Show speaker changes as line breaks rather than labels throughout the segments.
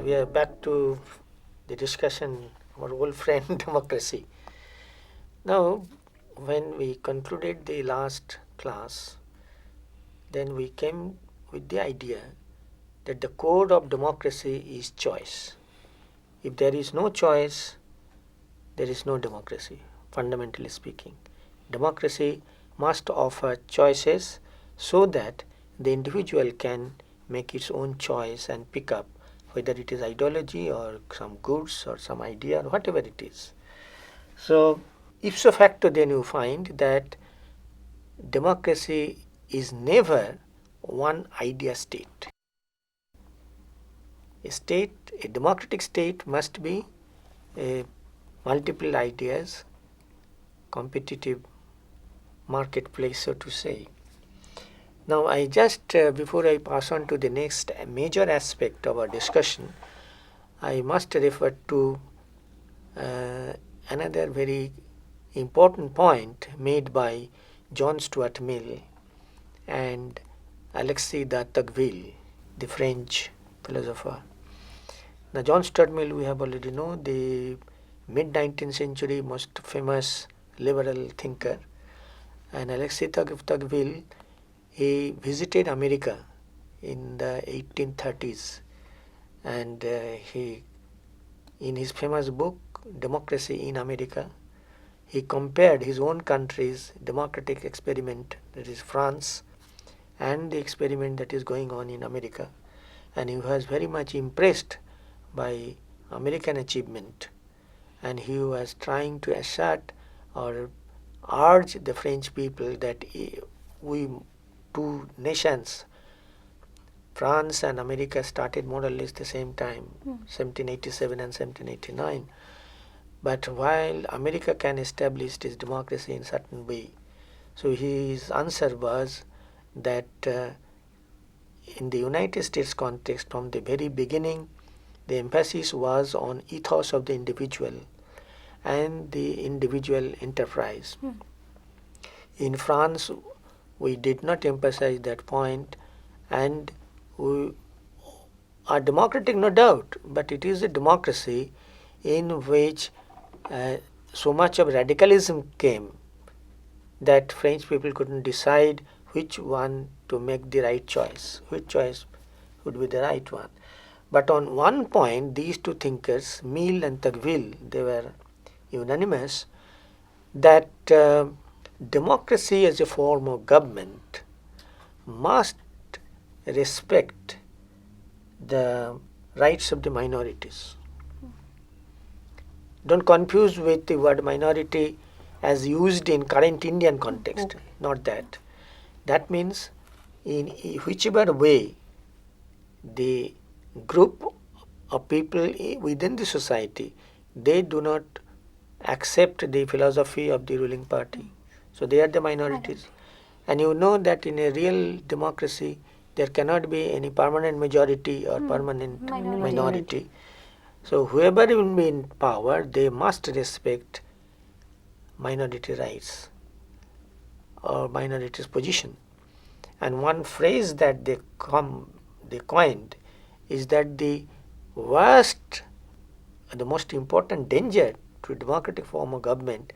we are back to the discussion, our old friend democracy. Now, when we concluded the last class, then we came with the idea that the core of democracy is choice. If there is no choice, there is no democracy, fundamentally speaking. Democracy must offer choices so that the individual can make its own choice and pick up whether it is ideology or some goods or some idea or whatever it is. So, ipso facto, then you find that democracy is never one idea state. A democratic state must be multiple ideas, competitive marketplace, so to say. Now, I just, before I pass on to the next major aspect of our discussion, I must refer to another very important point made by John Stuart Mill and Alexis de Tocqueville, the French philosopher. Now, John Stuart Mill, we have already known, the mid-19th century most famous liberal thinker, and Alexis de Tocqueville, he visited America in the 1830s, and he, in his famous book Democracy in America, he compared his own country's democratic experiment, that is France, and the experiment that is going on in America, and he was very much impressed by American achievement, and he was trying to assert or urge the French people that we two nations, France and America, started more or less the same time, 1787 and 1789. But while America can establish its democracy in certain way, so his answer was that in the United States context, from the very beginning, the emphasis was on ethos of the individual and the individual enterprise. In France, we did not emphasize that point, and we are democratic, no doubt, but it is a democracy in which so much of radicalism came that French people couldn't decide which one to make the right choice, which choice would be the right one. But on one point, these two thinkers, Mill and Tocqueville, they were unanimous that democracy as a form of government must respect the rights of the minorities. Don't confuse with the word minority as used in current Indian context, okay. Not that. That means in whichever way the group of people within the society, they do not accept the philosophy of the ruling party. So they are the minorities. And you know that in a real democracy, there cannot be any permanent majority or permanent minority. So whoever will be in power, they must respect minority rights or minority's position. And one phrase that they coined is that the worst, the most important danger to a democratic form of government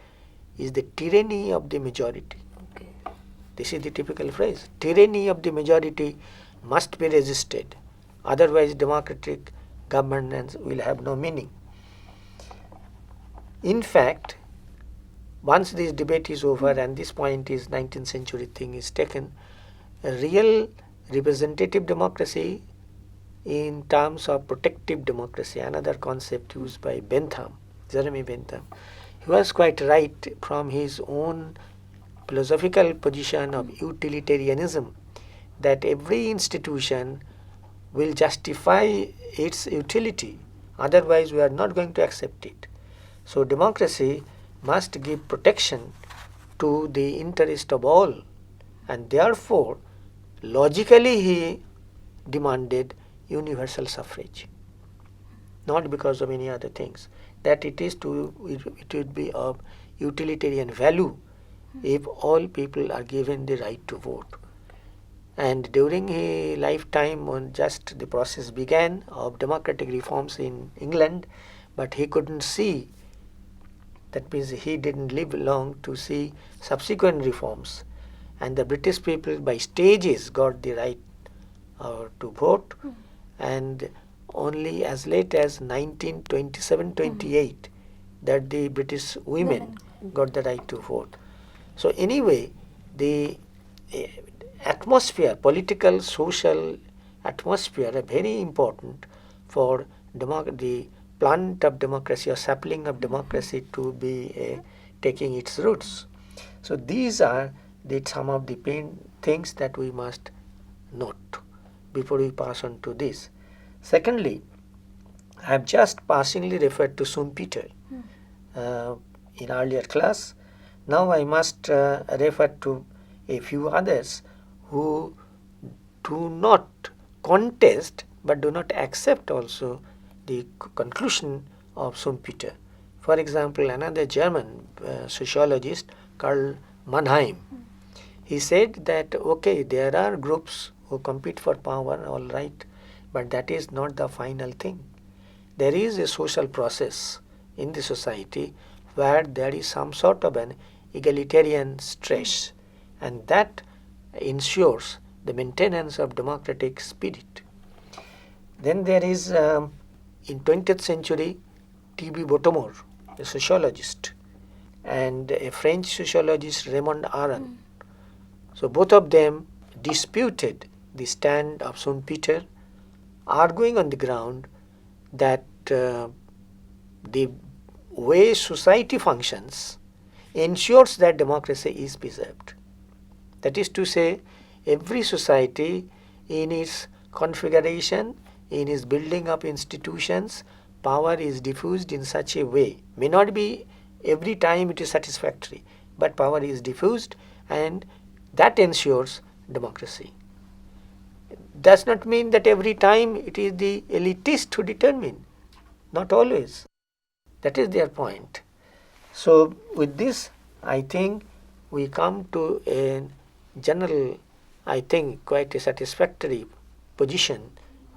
is the tyranny of the majority. Okay. This is the typical phrase. Tyranny of the majority must be resisted. Otherwise, democratic governance will have no meaning. In fact, once this debate is over and this point is 19th century thing is taken, a real representative democracy in terms of protective democracy, another concept used by Bentham, Jeremy Bentham, he was quite right from his own philosophical position of utilitarianism, that every institution will justify its utility, otherwise we are not going to accept it. So democracy must give protection to the interest of all, and therefore logically he demanded universal suffrage, not because of any other things, that it would be of utilitarian value if all people are given the right to vote. And during his lifetime, when just the process began of democratic reforms in England, but he couldn't see, that means he didn't live long to see subsequent reforms. And the British people by stages got the right to vote, and only as late as 1927-28 that the British women got the right to vote. So anyway, the atmosphere, political, social atmosphere are very important for the plant of democracy or sapling of democracy to be taking its roots. So these are some of the things that we must note before we pass on to this. Secondly, I have just passingly referred to Schumpeter in earlier class. Now I must refer to a few others who do not contest but do not accept also the conclusion of Schumpeter. For example, another German sociologist, Karl Mannheim, he said that okay, there are groups who compete for power, all right, but that is not the final thing. There is a social process in the society where there is some sort of an egalitarian stress, and that ensures the maintenance of democratic spirit. Then there is in 20th century T.B. Bottomore, a sociologist, and a French sociologist, Raymond Aron. So both of them disputed the stand of Schumpeter, arguing on the ground that the way society functions ensures that democracy is preserved. That is to say, every society in its configuration, in its building up institutions, power is diffused in such a way. May not be every time it is satisfactory, but power is diffused, and that ensures democracy. Does not mean that every time it is the elitist who determine. Not always. That is their point. So with this, I think we come to a general, I think quite a satisfactory position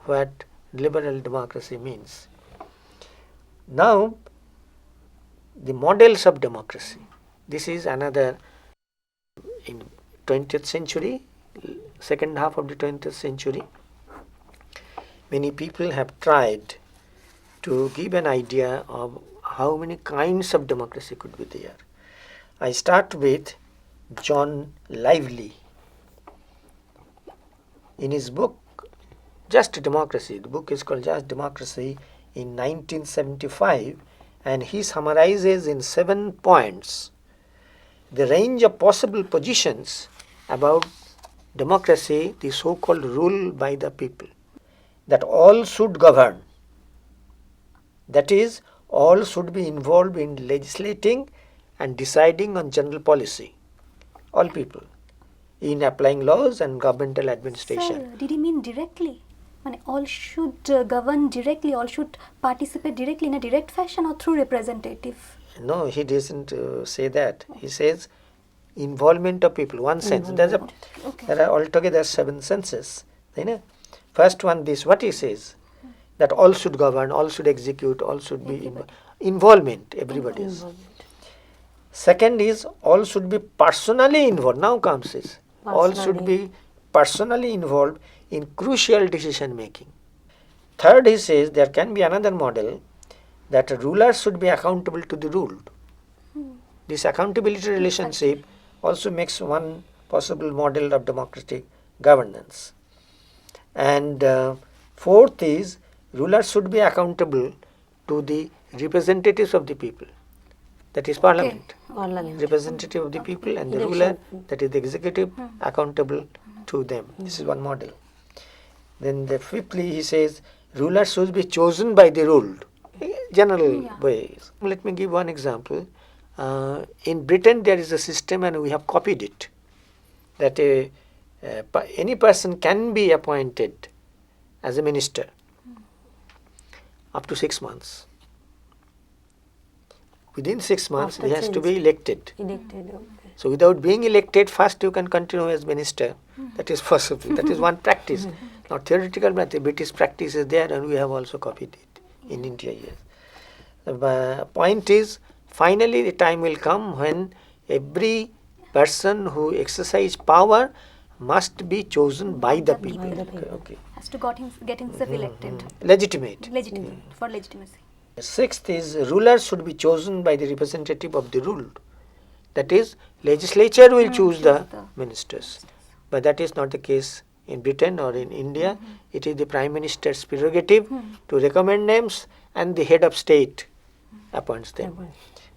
what liberal democracy means. Now, the models of democracy. This is another, in 20th century, second half of the 20th century, many people have tried to give an idea of how many kinds of democracy could be there. I start with John Lively. In his book, Just Democracy, the book is called Just Democracy, in 1975, and he summarizes in 7 points the range of possible positions about democracy, the so-called rule by the people, that all should govern. That is, all should be involved in legislating and deciding on general policy. All people, in applying laws and governmental administration.
Sir, did he mean directly? All should govern directly, all should participate directly in a direct fashion or through representative?
No, he doesn't say that. He says involvement of people, one sense. There are altogether 7 senses. First one, this, what he says, that all should govern, all should execute, all should be involvement, everybody's. Second is, all should be personally involved. Now comes this. All should be personally involved in crucial decision making. Third, he says there can be another model, that rulers should be accountable to the ruled. This accountability relationship also makes one possible model of democratic governance. And fourth is, rulers should be accountable to the representatives of the people. That is Parliament. Representative of the people, and the ruler, that is the executive, accountable to them. This is one model. Then the fifthly, he says, rulers should be chosen by the ruled. General ways. Let me give one example. In Britain, there is a system, and we have copied it, that any person can be appointed as a minister up to 6 months. within 6 months
After
he has to
change.
be elected.
Elected, okay.
So without being elected, first you can continue as minister. That is possible. That is one practice. Not theoretical, but the British practice is there, and we have also copied it in India. Yes. The point is, finally the time will come when every person who exercise power must be chosen by the people.
By the people.
Okay.
Has to get himself elected.
Legitimate.
Legitimate, for legitimacy.
Sixth is rulers should be chosen by the representative of the ruled. That is, legislature will choose the ministers. But that is not the case in Britain or in India. It is the Prime Minister's prerogative to recommend names, and the head of state appoints them.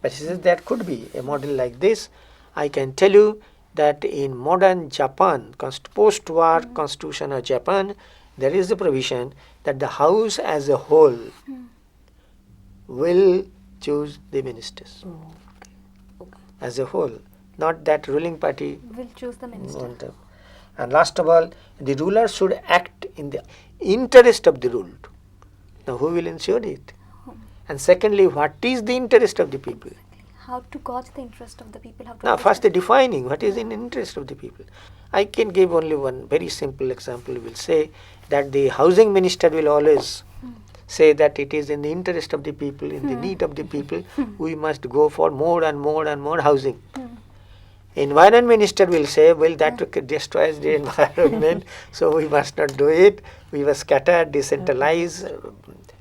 But he says there could be a model like this. I can tell you that in modern Japan, post-war constitution of Japan, there is a provision that the house as a whole will choose the ministers. As a whole, not that ruling party
Will choose the minister.
want them. And last of all, the ruler should act in the interest of the ruled. Now, who will ensure it? And secondly, what is the interest of the people?
How to gauge the interest of the people? How to
Now, first
understand?
defining what is in interest of the people. I can give only one very simple example. We will say that the housing minister will always say that it is in the interest of the people, in the need of the people, we must go for more and more and more housing. Environment minister will say, well, that destroys the environment, so we must not do it. We must scatter, decentralize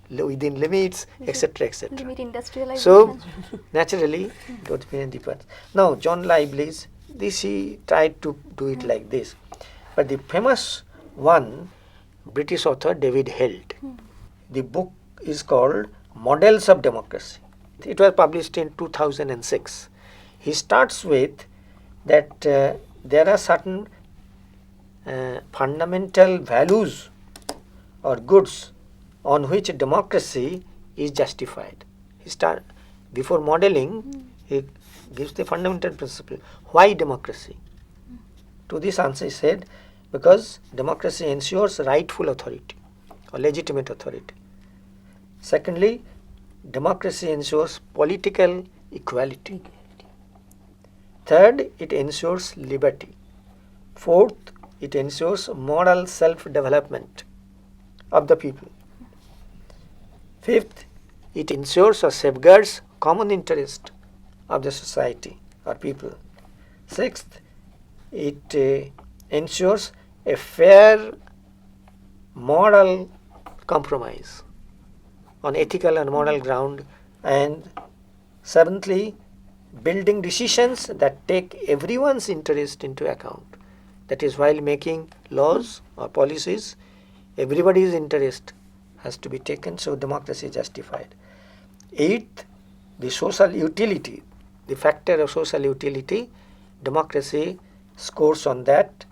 within limits, etc., etc.
Limit industrialization.
So, naturally, it would be different. Now, John Lively's, this he tried to do it like this. But the famous one, British author David Held, the book is called Models of Democracy. It was published in 2006. He starts with that there are certain fundamental values or goods on which democracy is justified. Before modeling, he gives the fundamental principle. Why democracy? To this answer he said, because democracy ensures rightful authority or legitimate authority. Secondly, democracy ensures political equality. Third, it ensures liberty. Fourth, it ensures moral self-development of the people. Fifth, it ensures or safeguards common interest of the society or people. Sixth, it ensures a fair moral compromise on ethical and moral ground. And seventhly, building decisions that take everyone's interest into account. That is, while making laws or policies, everybody's interest has to be taken, so democracy is justified. Eighth, the social utility, the factor of social utility, democracy scores on that.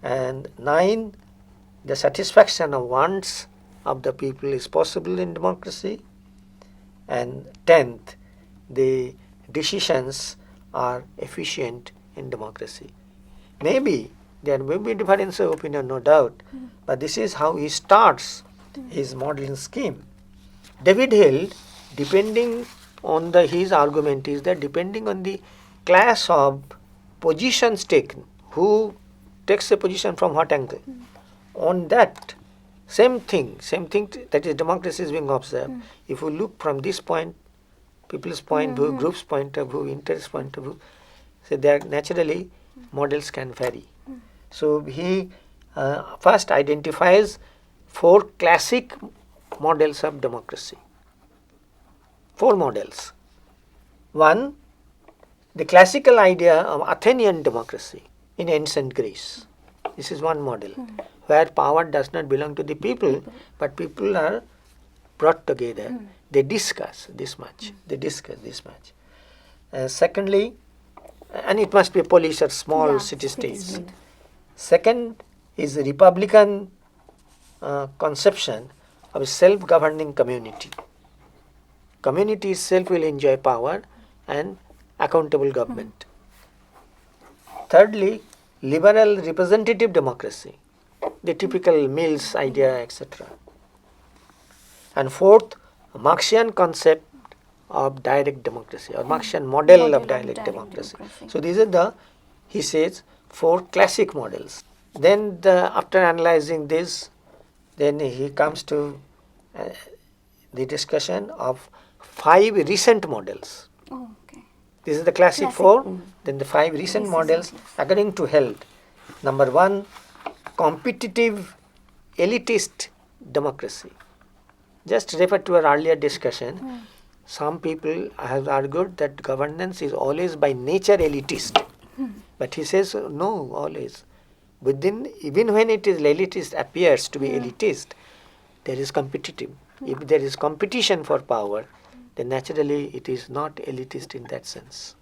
And 9, the satisfaction of wants of the people is possible in democracy. And 10th, the decisions are efficient in democracy. Maybe there may be difference of opinion, no doubt, but this is how he starts his modeling scheme. David Hill, depending on his argument is that depending on the class of positions taken, who takes a position from what angle, on that same thing, that is democracy is being observed. If you look from this point, people's point of view, group's point of view, interest point of view, so there naturally models can vary. So he first identifies 4 classic models of democracy. 4 models. 1, the classical idea of Athenian democracy in ancient Greece. This is one model where power does not belong to the people, but people are brought together. They discuss this much. They discuss this much. Secondly, and it must be a police or small city-states. Second is the Republican conception of a self-governing community. Community itself will enjoy power and accountable government. Thirdly, liberal representative democracy, the typical Mills idea, etc. And fourth, Marxian concept of direct democracy, or Marxian model of direct democracy. So these are the, he says, 4 classic models. Then after analyzing this, then he comes to the discussion of 5 recent models.
Oh, okay.
This is the classic 4, then the 5 recent models according to Held. Number 1, competitive elitist democracy. Just refer to our earlier discussion. Some people have argued that governance is always by nature elitist. But he says no, always. Within, even when it is elitist, appears to be elitist, there is competitive. If there is competition for power, then naturally it is not elitist in that sense.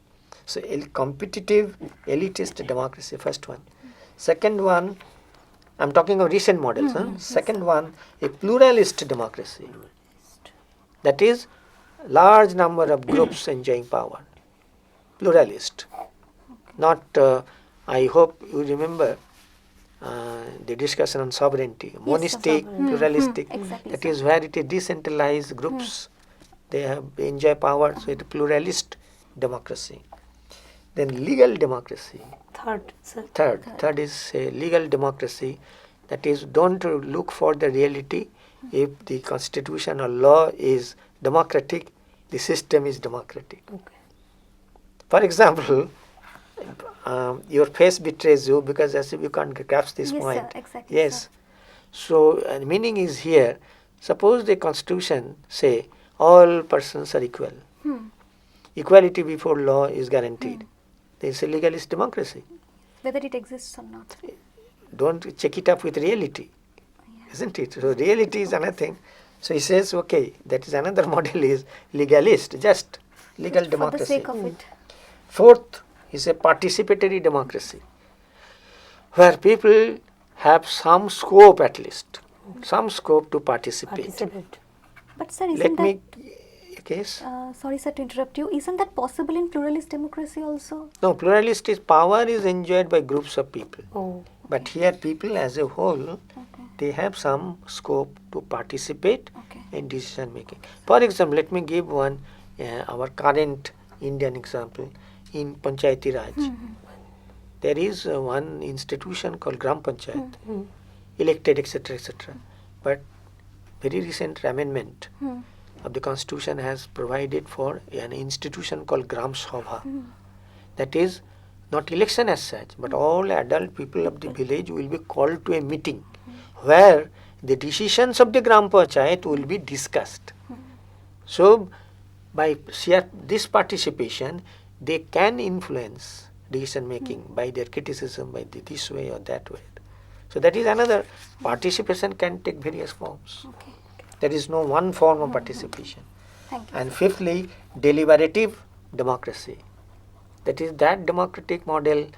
So competitive elitist democracy, first one. Second one, I am talking of recent models. Second one, a pluralist democracy. That is, large number of groups enjoying power. Pluralist. Not, I hope you remember the discussion on sovereignty. Monistic, pluralistic.
Exactly,
that is where it is decentralized groups. They enjoy power, so it is pluralist democracy. Then legal democracy.
Third, sir.
Third is a legal democracy. That is, don't look for the reality. If the constitution or law is democratic, the system is democratic.
Okay.
For example, your face betrays you because as if you can't grasp this
Yes,
point.
sir, exactly,
Yes.
sir.
So meaning is here, suppose the constitution say all persons are equal. Equality before law is guaranteed. There is a legalist democracy.
Whether it exists or not.
Don't check it up with reality. Isn't it? So reality is another thing. So he says, okay, that is another model is legalist, just legal democracy.
For the sake of it.
Fourth is a participatory democracy, where people have some scope at least, some scope to participate.
But sir, isn't
Let
that...
me, case?
sorry sir to interrupt you. Isn't that possible in pluralist democracy also?
No, pluralist is power is enjoyed by groups of people.
Oh.
But here people as a whole, they have some scope to participate in decision making. For example, let me give one, our current Indian example in Panchayati Raj. There is one institution called Gram Panchayat, elected, etc., etc. But very recent amendment of the constitution has provided for an institution called Gram Sabha. That is not election as such, but all adult people of the village will be called to a meeting where the decisions of the Gram Panchayat will be discussed. So by this participation, they can influence decision making by their criticism, by this way or that way. So that is another, participation can take various forms. There is no one form of participation.
Thank you.
And fifthly, deliberative democracy. That is that democratic model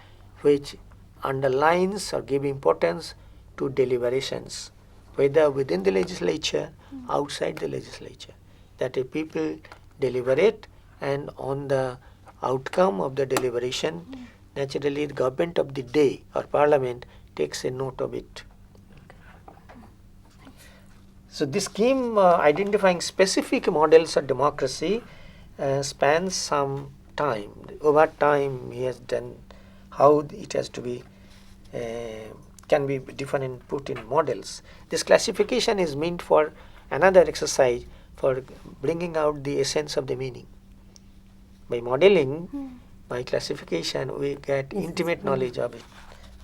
which underlines or give importance to deliberations, whether within the legislature, outside the legislature. That a people deliberate, and on the outcome of the deliberation, naturally the government of the day or parliament takes a note of it. So this scheme identifying specific models of democracy spans some time. Over time he has done how it has to be, can be different and put in models. This classification is meant for another exercise for bringing out the essence of the meaning. By modeling, by classification, we get intimate knowledge of it,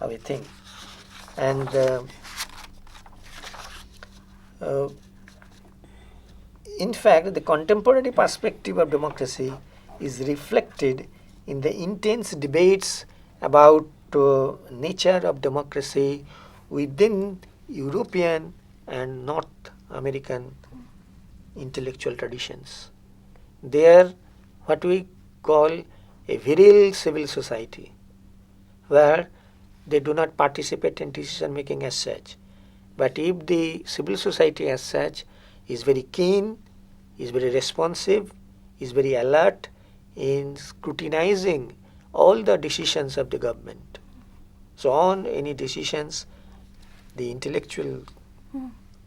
of a thing. And in fact, the contemporary perspective of democracy is reflected in the intense debates about nature of democracy within European and North American intellectual traditions. There, what we call a virile civil society, where they do not participate in decision making as such. But if the civil society as such is very keen, is very responsive, is very alert in scrutinizing all the decisions of the government. So on any decisions, the intellectual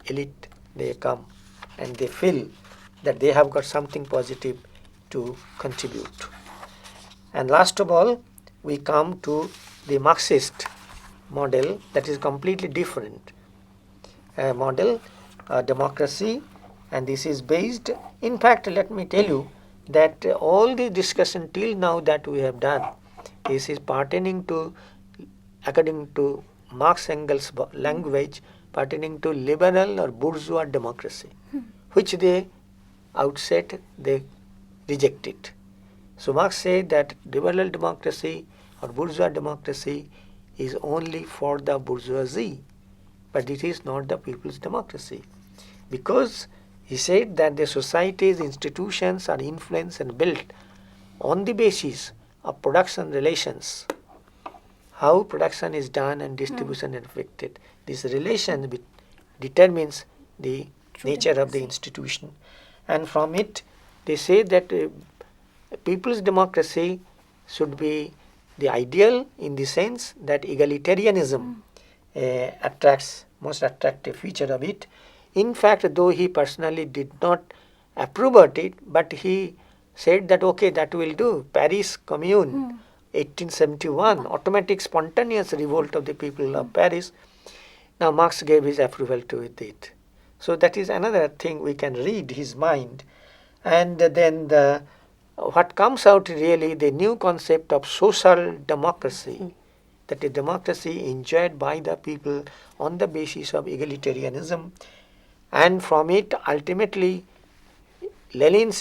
elite, they come and they feel that they have got something positive to contribute. And last of all, we come to the Marxist model that is completely different. A model, democracy, and this is based, in fact, let me tell you that all the discussion till now that we have done, this is pertaining to, according to Marx Engels language, pertaining to liberal or bourgeois democracy, which they outset they rejected. So Marx said that liberal democracy or bourgeois democracy is only for the bourgeoisie, but it is not the people's democracy, because he said that the society's institutions are influenced and built on the basis of production relations, how production is done and distribution is affected. This relation determines the nature of the institution, and from it they say that people's democracy should be the ideal, in the sense that egalitarianism attracts, most attractive feature of it. In fact, though he personally did not approve of it, but he said that okay, that will do. Paris Commune, 1871, automatic spontaneous revolt of the people of Paris. Now Marx gave his approval to it. So that is another thing we can read his mind. And then what comes out really, the new concept of social democracy, that is democracy enjoyed by the people on the basis of egalitarianism. And from it, ultimately, Lenin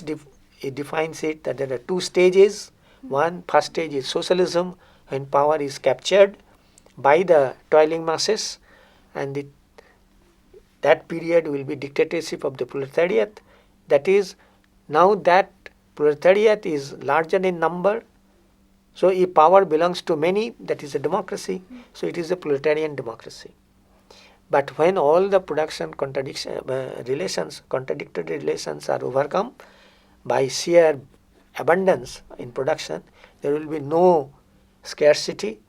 defines it that there are two stages. One, first stage is socialism, when power is captured by the toiling masses, and that period will be dictatorship of the proletariat. That is, now that proletariat is larger in number, so if power belongs to many, that is a democracy, so it is a proletarian democracy. But when all the production contradictory relations are overcome by sheer abundance in production, there will be no scarcity,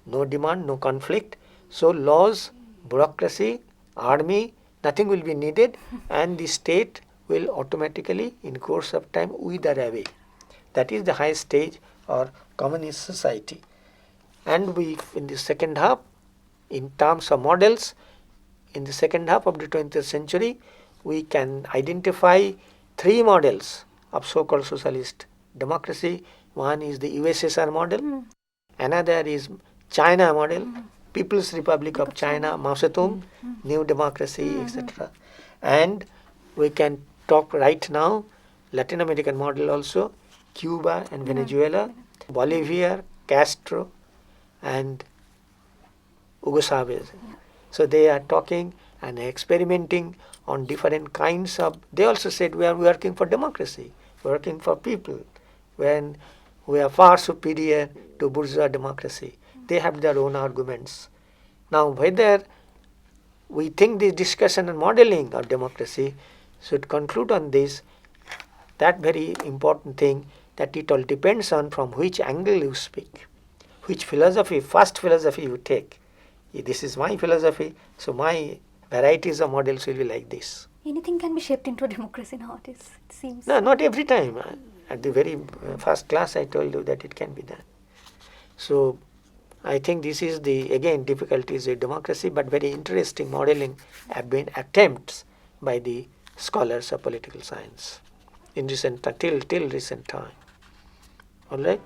no demand, no conflict. So laws, bureaucracy, army, nothing will be needed, and the state will automatically, in course of time, wither away. That is the highest stage or communist society. And we, in the second half, in terms of models, in the second half of the 20th century, we can identify three models of so-called socialist democracy. One is the USSR model, another is China model, People's Republic of China, Mao Zedong, New Democracy, etc. And we can talk right now Latin American model also, Cuba and Venezuela, Bolivia, Castro, and Hugo Chavez. So they are talking and experimenting on different kinds of, they also said we are working for democracy, working for people, when we are far superior to bourgeois democracy. They have their own arguments. Now whether we think this discussion and modeling of democracy should conclude on this, that very important thing, that it all depends on from which angle you speak, which philosophy, first philosophy you take. This is my philosophy, so my varieties of models will be like this.
Anything can be shaped into a democracy nowadays, it seems.
No, not every time. At the very first class I told you that it can be done. So I think this is the, again, difficulties of democracy, but very interesting modeling have been attempts by the scholars of political science in recent, till recent time. All right.